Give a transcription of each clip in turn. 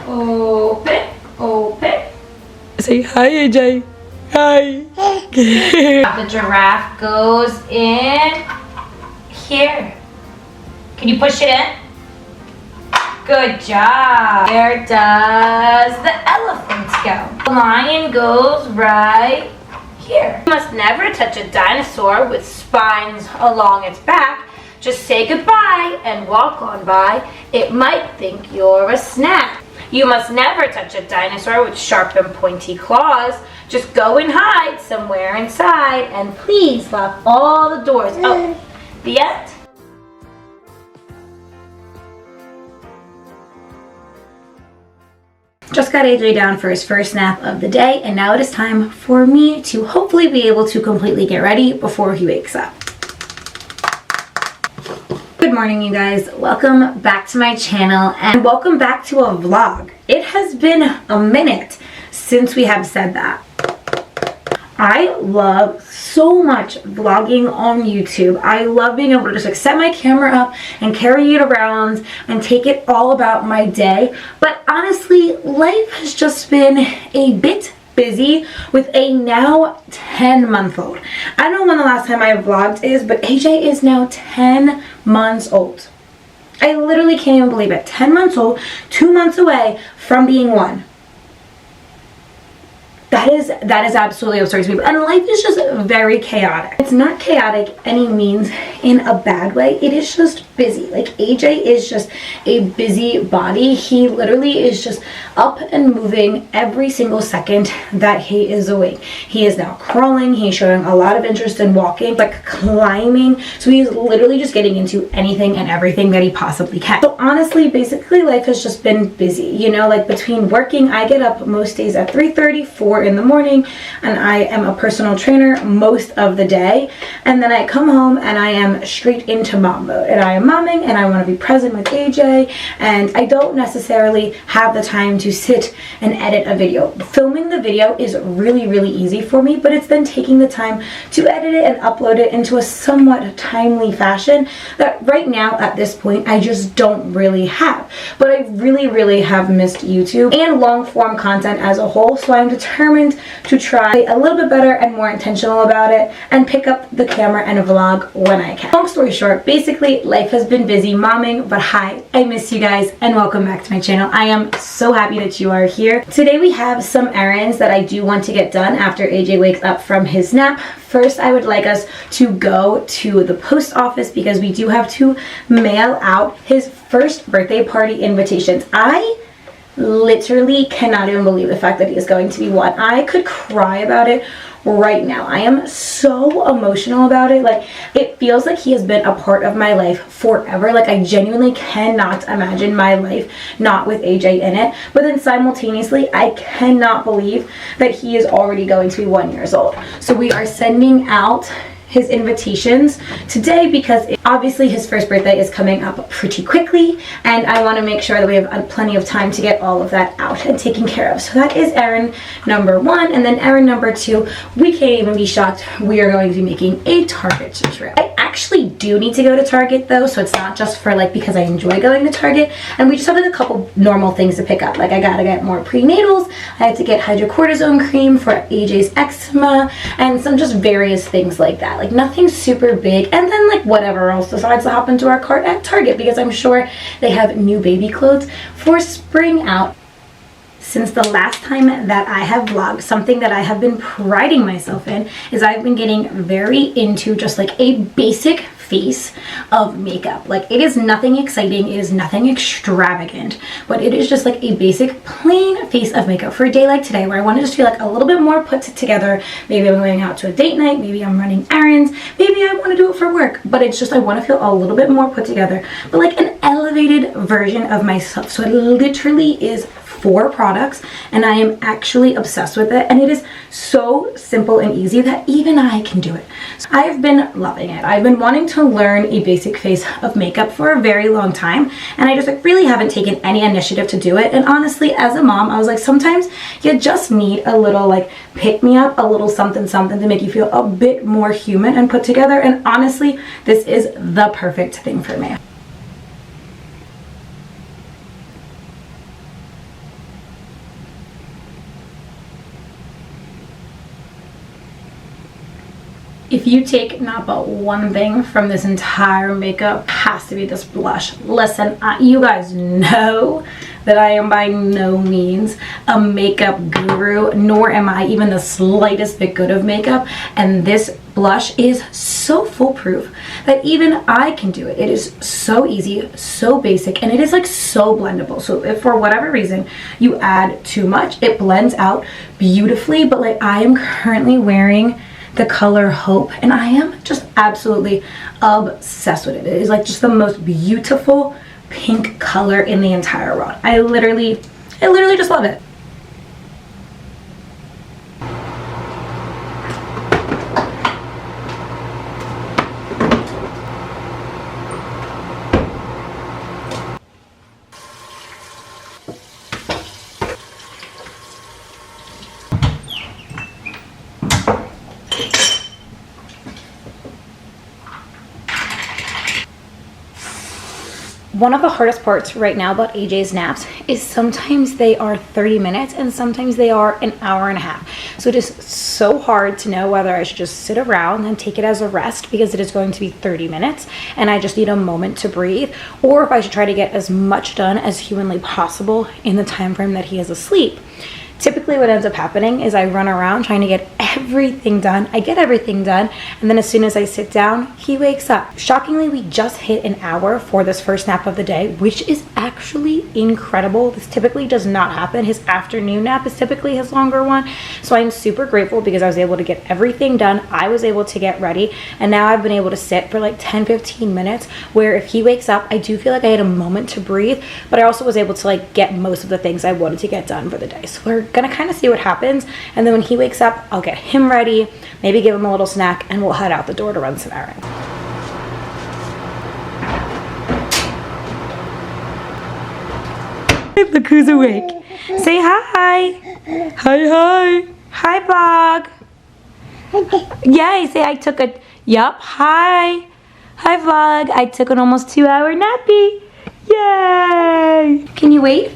Open, open. Say hi, AJ. Hi. The giraffe goes in here. Can you push it in? Good job. Where does the elephant go? The lion goes right here. You must never touch a dinosaur with spines along its back. Just say goodbye and walk on by. It might think you're a snack. You must never touch a dinosaur with sharp and pointy claws. Just go and hide somewhere inside, and please lock all the doors. Oh, the end. Just got AJ down for his first nap of the day, and now it is time for me to hopefully be able to completely get ready before he wakes up. Good morning, you guys. Welcome back to my channel, and welcome back to a vlog. It has been a minute since we have said that. I love so much vlogging on YouTube. I love being able to just like set my camera up and carry it around and take it all about my day. But honestly, life has just been a bit busy with a now 10-month-old. I don't know when the last time I vlogged is, but AJ is now 10 months old. I literally can't even believe it. 10 months old, 2 months away from being 1. That is absolutely absurd to me. And life is just very chaotic. It's not chaotic any means in a bad way. It is just busy. Like AJ is just a busy body. He literally is just up and moving every single second that he is awake. He is now crawling. He's showing a lot of interest in walking, like climbing. So he's literally just getting into anything and everything that he possibly can. So honestly, basically life has just been busy. You know, like between working, I get up most days at 3:30, 4 in the morning, and I am a personal trainer most of the day, and then I come home and I am straight into mom mode, and I am momming and I want to be present with AJ, and I don't necessarily have the time to sit and edit a video. Filming the video is really easy for me, but it's then taking the time to edit it and upload it into a somewhat timely fashion that right now at this point I just don't really have. But I really have missed YouTube and long form content as a whole, so I'm determined to try a little bit better and more intentional about it and pick up the camera and vlog when I can. Long story short, basically life has been busy momming, but hi, I miss you guys and welcome back to my channel. I am so happy that you are here. Today we have some errands that I do want to get done after AJ wakes up from his nap. First, I would like us to go to the post office because we do have to mail out his first birthday party invitations. I literally cannot even believe the fact that he is going to be 1. I could cry about it right now. I am so emotional about it. Like, it feels like he has been a part of my life forever. Like, I genuinely cannot imagine my life not with AJ in it. But then simultaneously, I cannot believe that he is already going to be 1 year old. So we are sending out his invitations today because obviously his first birthday is coming up pretty quickly, and I want to make sure that we have plenty of time to get all of that out and taken care of. So that is errand number 1, and then errand number 2, we can't even be shocked, we are going to be making a Target trip. I actually do need to go to Target though, so it's not just for like because I enjoy going to Target, and we just have like a couple normal things to pick up. Like I gotta get more prenatals, I have to get hydrocortisone cream for AJ's eczema, and some just various things like that. Like nothing super big, and then like whatever else decides to hop into our cart at Target because I'm sure they have new baby clothes for spring out. Since the last time that I have vlogged, something that I have been priding myself in is I've been getting very into just like a basic face of makeup. Like it is nothing exciting, it is nothing extravagant, but it is just like a basic plain face of makeup for a day like today where I want to just feel like a little bit more put together. Maybe I'm going out to a date night, maybe I'm running errands, maybe I want to do it for work, but it's just I want to feel a little bit more put together, but like an elevated version of myself. So it literally is 4 products, and I am actually obsessed with it, and it is so simple and easy that even I can do it. So I've been loving it. I've been wanting to learn a basic face of makeup for a very long time, and I just like really haven't taken any initiative to do it. And honestly, as a mom, I was like, sometimes you just need a little like pick me up, a little something to make you feel a bit more human and put together. And honestly, this is the perfect thing for me. If you take not but one thing from this entire makeup, it has to be this blush. Listen, you guys know that I am by no means a makeup guru, nor am I even the slightest bit good of makeup, and this blush is so foolproof that even I can do it. It is so easy, so basic, and it is like so blendable. So if for whatever reason you add too much, it blends out beautifully. But like, I am currently wearing the color Hope, and I am just absolutely obsessed with it. It is like just the most beautiful pink color in the entire world. I literally just love it. One of the hardest parts right now about AJ's naps is sometimes they are 30 minutes and sometimes they are an hour and a half. So it is so hard to know whether I should just sit around and take it as a rest because it is going to be 30 minutes and I just need a moment to breathe, or if I should try to get as much done as humanly possible in the time frame that he is asleep. Typically what ends up happening is I run around trying to get everything done. I get everything done, and then as soon as I sit down, he wakes up. Shockingly, we just hit an hour for this first nap of the day, which is actually incredible. This typically does not happen. His afternoon nap is typically his longer one. So I'm super grateful because I was able to get everything done. I was able to get ready, and now I've been able to sit for like 10-15 minutes where if he wakes up, I do feel like I had a moment to breathe, but I also was able to like get most of the things I wanted to get done for the day. So we're gonna kind of see what happens, and then when he wakes up, I'll get him ready, maybe give him a little snack, and we'll head out the door to run some errands. Look who's awake. Say hi. Hi. Hi, vlog. Yay, say I took a, yup, hi. Hi, vlog. I took an almost 2-hour nappy. Yay. Can you wait?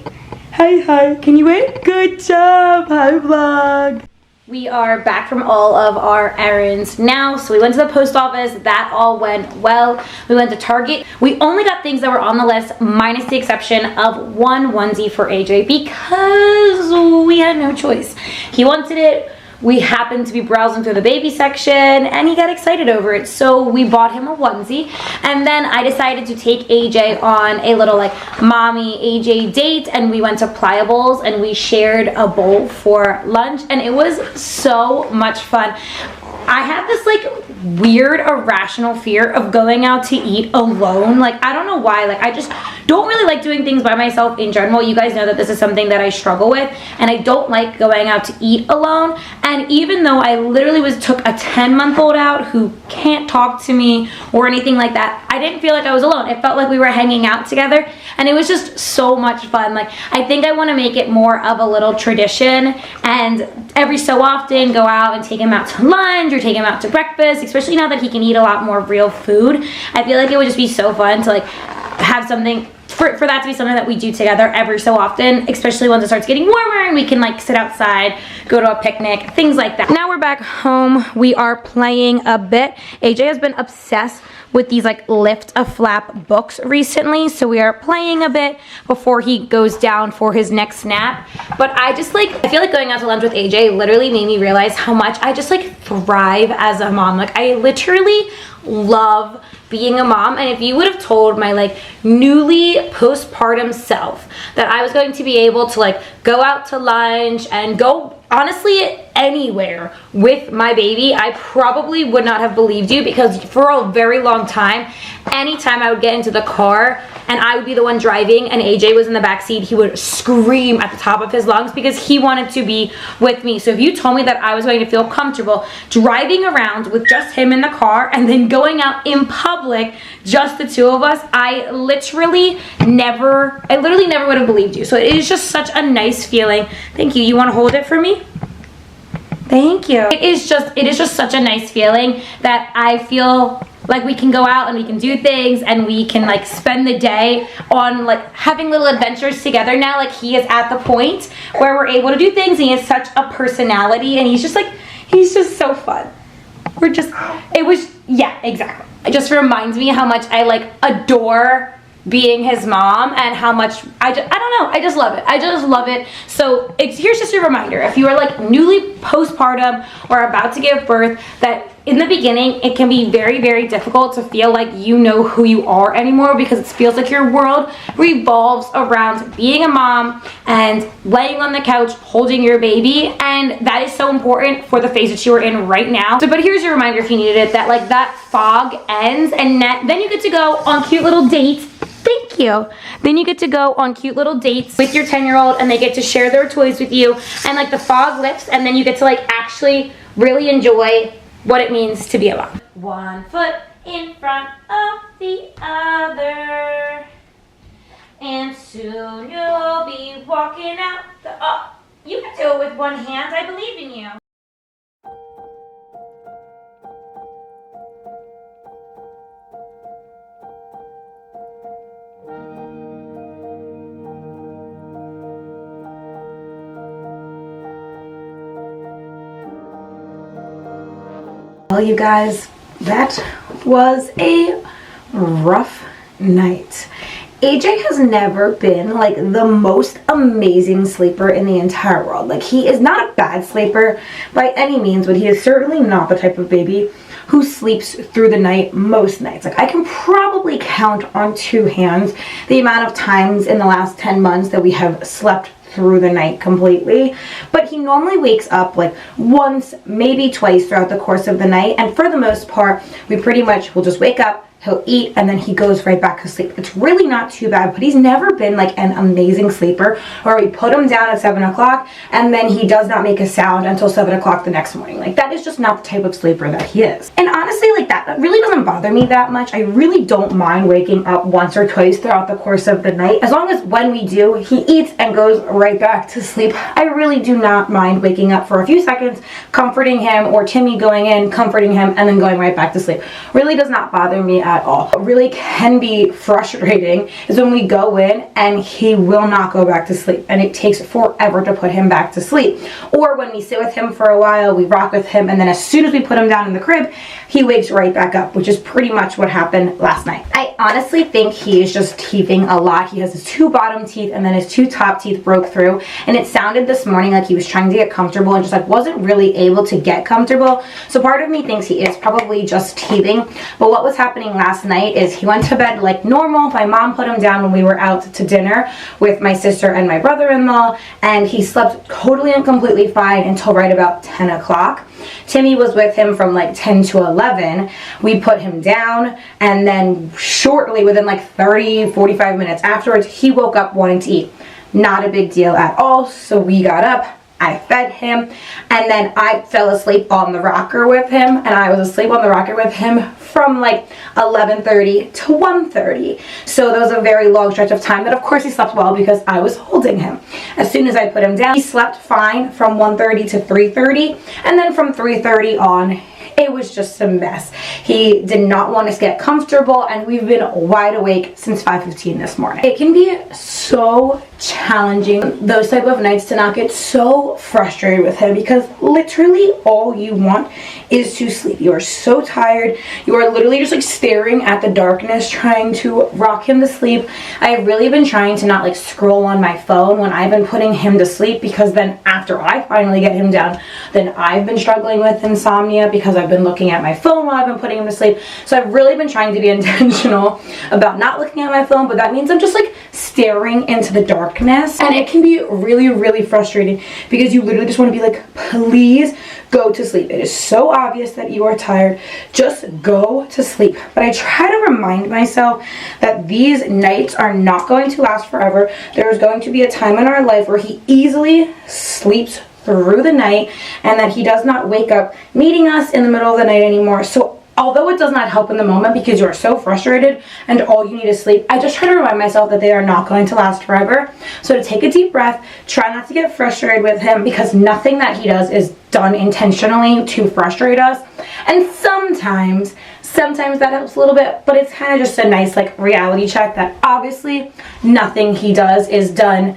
Hi. Can you wait? Good job. Hi, vlog. We are back from all of our errands now. So we went to the post office. That all went well. We went to Target. We only got things that were on the list, minus the exception of one onesie for AJ because we had no choice. He wanted it. We happened to be browsing through the baby section and he got excited over it. So we bought him a onesie, and then I decided to take AJ on a little like mommy AJ date, and we went to Pliables and we shared a bowl for lunch, and it was so much fun. I have this like weird irrational fear of going out to eat alone. Like, I don't know why. Like, I just don't really like doing things by myself in general. You guys know that this is something that I struggle with, and I don't like going out to eat alone. And even though I literally took a 10-month-old out who can't talk to me or anything like that, I didn't feel like I was alone. It felt like we were hanging out together, and it was just so much fun. Like, I think I want to make it more of a little tradition, and every so often go out and take him out to lunch or take him out to breakfast, especially now that he can eat a lot more real food. I feel like it would just be so fun to like have something for that to be something that we do together every so often, especially once it starts getting warmer and we can like sit outside, go to a picnic, things like that. Now we're back home. We are playing a bit. AJ has been obsessed with these like lift a flap books recently, so we are playing a bit before he goes down for his next nap. But I feel like going out to lunch with AJ literally made me realize how much I just like thrive as a mom. Like, I literally love being a mom, and if you would have told my like newly postpartum self that I was going to be able to like go out to lunch and go honestly anywhere with my baby, I probably would not have believed you, because for a very long time, anytime I would get into the car and I would be the one driving and AJ was in the back seat, he would scream at the top of his lungs because he wanted to be with me. So if you told me that I was going to feel comfortable driving around with just him in the car and then going out in public, just the two of us, I literally never would have believed you. So it is just such a nice feeling. Thank you. You want to hold it for me? Thank you. It is just such a nice feeling that I feel like we can go out and we can do things and we can like spend the day on like having little adventures together now. Like, he is at the point where we're able to do things, and he has such a personality, and he's just so fun. we're just, it was, yeah, exactly. It just reminds me how much I like adore being his mom and how much I don't know, I just love it. I just love it. So here's just a reminder, if you are like newly postpartum or about to give birth, that in the beginning it can be very, very difficult to feel like you know who you are anymore, because it feels like your world revolves around being a mom and laying on the couch holding your baby, and that is so important for the phase that you are in right now. So, but here's your reminder if you needed it, that like that fog ends, and then you get to go on cute little dates. Thank you. Then you get to go on cute little dates with your 10-year-old, and they get to share their toys with you, and like the fog lifts, and then you get to like actually really enjoy what it means to be a mom. One foot in front of the other, and soon you'll be walking out the, oh, you can do it with one hand. I believe in you. Well, you guys, that was a rough night. AJ has never been like the most amazing sleeper in the entire world. Like, he is not a bad sleeper by any means, but he is certainly not the type of baby who sleeps through the night most nights. Like, I can probably count on two hands the amount of times in the last 10 months that we have slept through the night completely. But he normally wakes up like once, maybe twice throughout the course of the night, and for the most part we pretty much will just wake up, he'll eat, and then he goes right back to sleep. It's really not too bad, but he's never been like an amazing sleeper where we put him down at 7 o'clock and then he does not make a sound until 7 o'clock the next morning. Like, that is just not the type of sleeper that he is. And honestly, like, that really doesn't bother me that much. I really don't mind waking up once or twice throughout the course of the night, as long as when we do, he eats and goes right back to sleep. I really do not mind waking up for a few seconds, comforting him, or Timmy going in, comforting him, and then going right back to sleep. Really does not bother me at all. What really can be frustrating is when we go in and he will not go back to sleep, and it takes forever to put him back to sleep. Or when we sit with him for a while, we rock with him, and then as soon as we put him down in the crib, he wakes right back up, which is pretty much what happened last night. I honestly think he is just teething a lot. He has his two bottom teeth, and then his two top teeth broke through, and it sounded this morning like he was trying to get comfortable and just like wasn't really able to get comfortable. So part of me thinks he is probably just teething. But what was happening last night is he went to bed like normal. My mom put him down when we were out to dinner with my sister and my brother-in-law, and he slept totally and completely fine until right about 10 o'clock. Timmy was with him from like 10 to 11. We put him down, and then shortly, within like 30-45 minutes afterwards, he woke up wanting to eat. Not a big deal at all. So we got up, I fed him, and then I fell asleep on the rocker with him, and I was asleep on the rocker with him from like 11:30 to 1:30. So that was a very long stretch of time that of course he slept well because I was holding him. As soon as I put him down, he slept fine from 1:30 to 3:30, and then from 3:30 on, it was just a mess. He did not want to get comfortable, and we've been wide awake since 5:15 this morning. It can be so challenging those type of nights to not get so frustrated with him, because literally all you want is to sleep. You are so tired. You are literally just like staring at the darkness trying to rock him to sleep. I have really been trying to not like scroll on my phone when I've been putting him to sleep, because then after I finally get him down, then I've been struggling with insomnia because I've been looking at my phone while I've been putting him to sleep. So I've really been trying to be intentional about not looking at my phone, but that means I'm just like staring into the darkness, and it can be really, really frustrating because you literally just want to be like, please go to sleep. It is so obvious that you are tired. Just go to sleep. But I try to remind myself that these nights are not going to last forever. There is going to be a time in our life where he easily sleeps through the night, and that he does not wake up needing us in the middle of the night anymore. So although it does not help in the moment because you are so frustrated and all you need is sleep, I just try to remind myself that they are not going to last forever. So to take a deep breath, try not to get frustrated with him, because nothing that he does is done intentionally to frustrate us. And sometimes that helps a little bit, but it's kind of just a nice like reality check that obviously nothing he does is done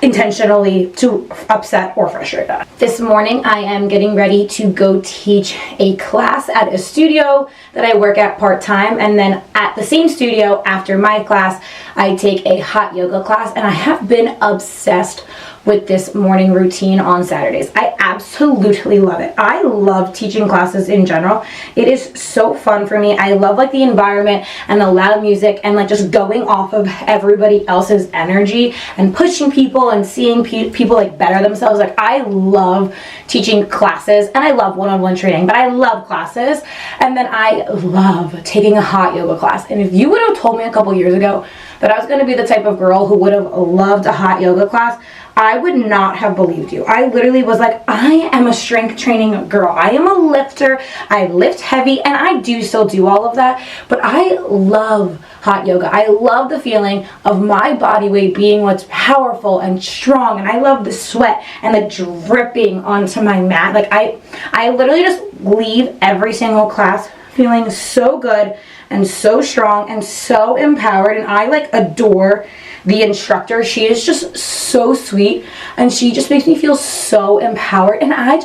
intentionally to upset or frustrate us. This morning I am getting ready to go teach a class at a studio that I work at part-time, and then at the same studio after my class I take a hot yoga class, and I have been obsessed with this morning routine on Saturdays. I absolutely love it. I love teaching classes in general. It is so fun for me. I love like the environment and the loud music and like just going off of everybody else's energy and pushing people and seeing people like better themselves. Like I love teaching classes and I love one-on-one training, but I love classes, and then I love taking a hot yoga class. And if you would have told me a couple years ago that I was going to be the type of girl who would have loved a hot yoga class, I would not have believed you. I literally was like, I am a strength training girl. I am a lifter. I lift heavy, and I do still do all of that, but I love hot yoga. I love the feeling of my body weight being what's powerful and strong, and I love the sweat and the dripping onto my mat. Like I literally just leave every single class feeling so good and so strong and so empowered, and I like adore the instructor. She is just so sweet and she just makes me feel so empowered, and I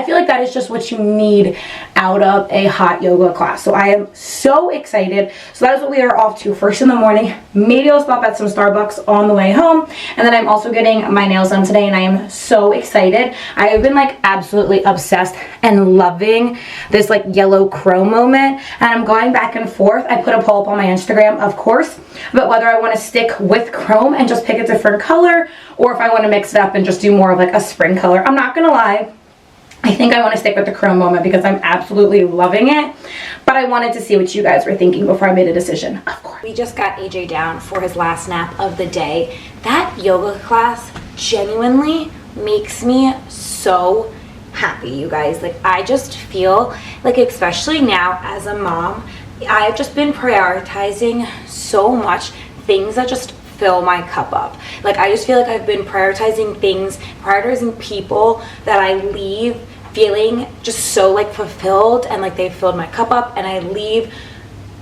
feel like that is just what you need out of a hot yoga class. So I am so excited. So that is what we are off to first in the morning. Maybe I'll stop at some Starbucks on the way home, and then I'm also getting my nails done today, and I am so excited. I have been like absolutely obsessed and loving this like yellow chrome moment, and I'm going back and forth. I put a poll up on my Instagram, of course, but whether I want to stick with chrome and just pick a different color, or if I want to mix it up and just do more of like a spring color. I'm not gonna lie, I think I want to stick with the chrome moment because I'm absolutely loving it, but I wanted to see what you guys were thinking before I made a decision, of course. We just got AJ down for his last nap of the day. That yoga class genuinely makes me so happy, you guys. Like I just feel like, especially now as a mom, I've just been prioritizing so much things that just fill my cup up. Like I just feel like I've been prioritizing people that I leave feeling just so like fulfilled and like they filled my cup up, and I leave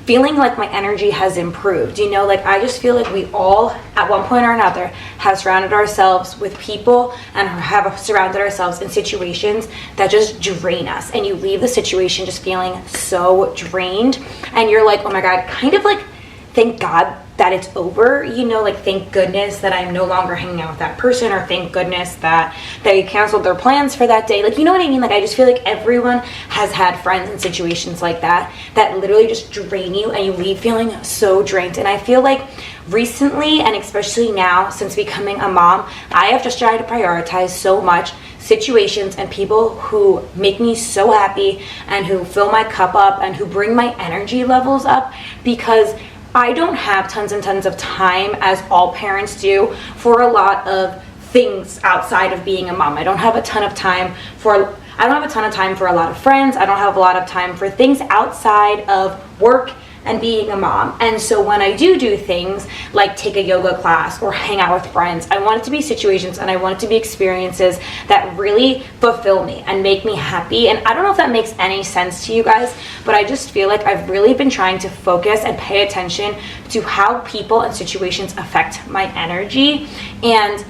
feeling like my energy has improved. You know, like I just feel like we all at one point or another have surrounded ourselves with people and have surrounded ourselves in situations that just drain us, and you leave the situation just feeling so drained, and you're like, oh my God, kind of like thank God that it's over, you know, like thank goodness that I'm no longer hanging out with that person, or thank goodness that they canceled their plans for that day. Like, you know what I mean? Like I just feel like everyone has had friends in situations like that literally just drain you and you leave feeling so drained. And I feel like recently, and especially now since becoming a mom, I have just tried to prioritize so much situations and people who make me so happy and who fill my cup up and who bring my energy levels up, because I don't have tons and tons of time, as all parents do, for a lot of things outside of being a mom. I don't have a ton of time for a lot of friends. I don't have a lot of time for things outside of work and being a mom. And so when I do things like take a yoga class or hang out with friends, I want it to be situations and I want it to be experiences that really fulfill me and make me happy. And I don't know if that makes any sense to you guys, but I just feel like I've really been trying to focus and pay attention to how people and situations affect my energy. And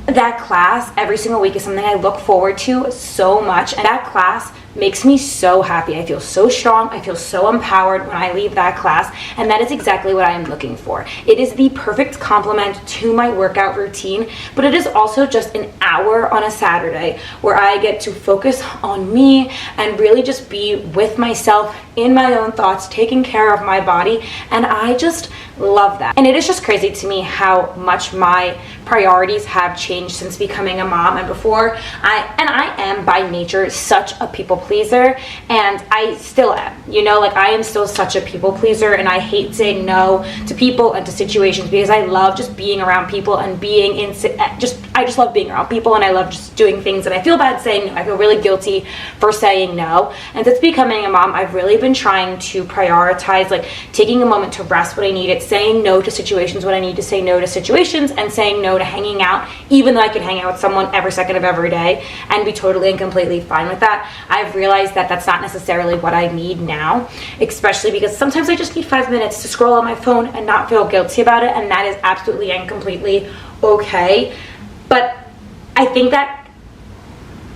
that class every single week is something I look forward to so much, and that class makes me so happy. I feel so strong. I feel so empowered when I leave that class, and that is exactly what I am looking for. It is the perfect complement to my workout routine, but it is also just an hour on a Saturday where I get to focus on me and really just be with myself in my own thoughts, taking care of my body, and I just love that. And it is just crazy to me how much my priorities have changed since becoming a mom. And before, I am by nature such a people pleaser, and I still am, you know, like I am still such a people pleaser, and I hate saying no to people and to situations because I love just being around people and being in I just love being around people, and I love just doing things, and I feel bad saying no. I feel really guilty for saying no. And since becoming a mom, I've really been trying to prioritize like taking a moment to rest when I need it, saying no to situations when I need to say no to situations, and saying no to hanging out, even though I could hang out with someone every second of every day and be totally and completely fine with that. I've realized that that's not necessarily what I need now, especially because sometimes I just need 5 minutes to scroll on my phone and not feel guilty about it, and that is absolutely and completely okay. But I think that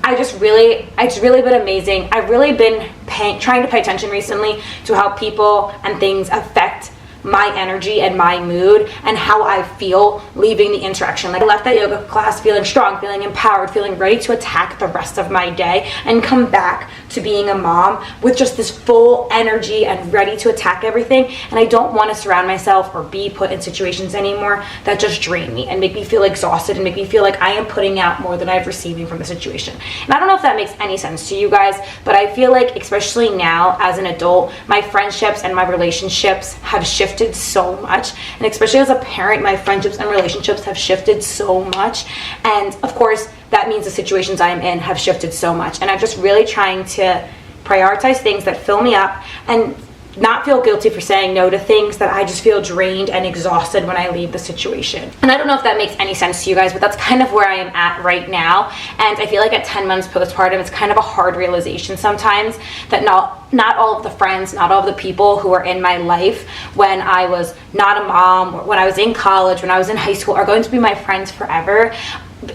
it's really been amazing. I've really been trying to pay attention recently to how people and things affect my energy and my mood and how I feel leaving the interaction. Like, I left that yoga class feeling strong, feeling empowered, feeling ready to attack the rest of my day and come back to being a mom with just this full energy and ready to attack everything. And I don't want to surround myself or be put in situations anymore that just drain me and make me feel exhausted and make me feel like I am putting out more than I'm receiving from the situation. And I don't know if that makes any sense to you guys, but I feel like, especially now as an adult, my friendships and my relationships have shifted so much, and especially as a parent, my friendships and relationships have shifted so much, and of course that means the situations I am in have shifted so much, and I'm just really trying to prioritize things that fill me up and not feel guilty for saying no to things that I just feel drained and exhausted when I leave the situation. And I don't know if that makes any sense to you guys, but that's kind of where I am at right now. And I feel like at 10 months postpartum, it's kind of a hard realization sometimes that not all of the friends, not all of the people who were in my life when I was not a mom, when I was in college, when I was in high school, are going to be my friends forever.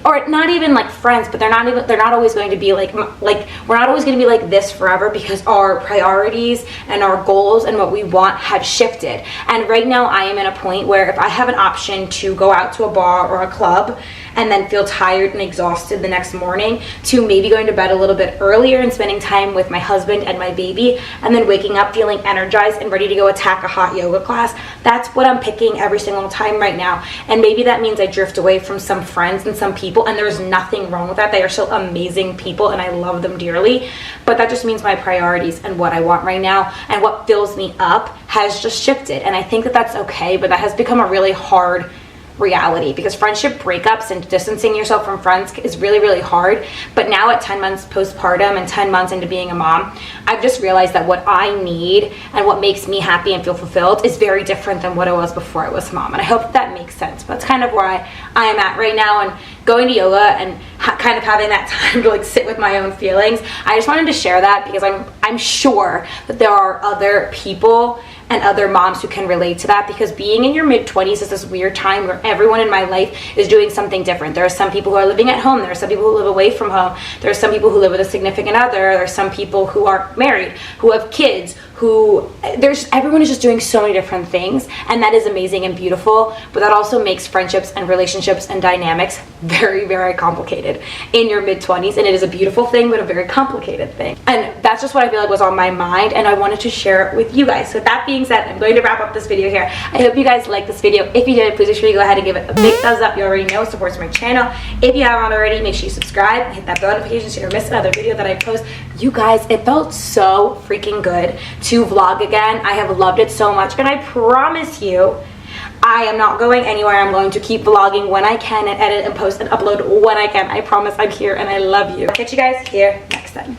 Or not even like friends, but they're not always going to be like we're not always going to be like this forever, because our priorities and our goals and what we want have shifted. And right now I am in a point where if I have an option to go out to a bar or a club and then feel tired and exhausted the next morning, to maybe going to bed a little bit earlier and spending time with my husband and my baby, and then waking up feeling energized and ready to go attack a hot yoga class, that's what I'm picking every single time right now. And maybe that means I drift away from some friends and some people, and there's nothing wrong with that. They are still amazing people and I love them dearly, but that just means my priorities and what I want right now and what fills me up has just shifted. And I think that that's okay, but that has become a really hard reality, because friendship breakups and distancing yourself from friends is really, really hard. But now at 10 months postpartum and 10 months into being a mom, I've just realized that what I need and what makes me happy and feel fulfilled is very different than what it was before I was a mom. And I hope that makes sense. But that's kind of where I am at right now, and going to yoga and kind of having that time to like sit with my own feelings. I just wanted to share that because I'm sure that there are other people and other moms who can relate to that, because being in your mid-20s is this weird time where everyone in my life is doing something different. There are some people who are living at home, there are some people who live away from home, there are some people who live with a significant other, there are some people who are married, who have kids, everyone is just doing so many different things, and that is amazing and beautiful, but that also makes friendships and relationships and dynamics very, very complicated in your mid-20s, and it is a beautiful thing, but a very complicated thing. And that's just what I feel like was on my mind, and I wanted to share it with you guys. So that being said, I'm going to wrap up this video here. I hope you guys liked this video. If you did, please make sure you go ahead and give it a big thumbs up. You already know it supports my channel. If you haven't already, make sure you subscribe and hit that bell notification so you don't miss another video that I post. You guys, it felt so freaking good to vlog again. I have loved it so much, and I promise you I am not going anywhere. I'm going to keep vlogging when I can and edit and post and upload when I can. I promise I'm here and I love you. I'll catch you guys here next time.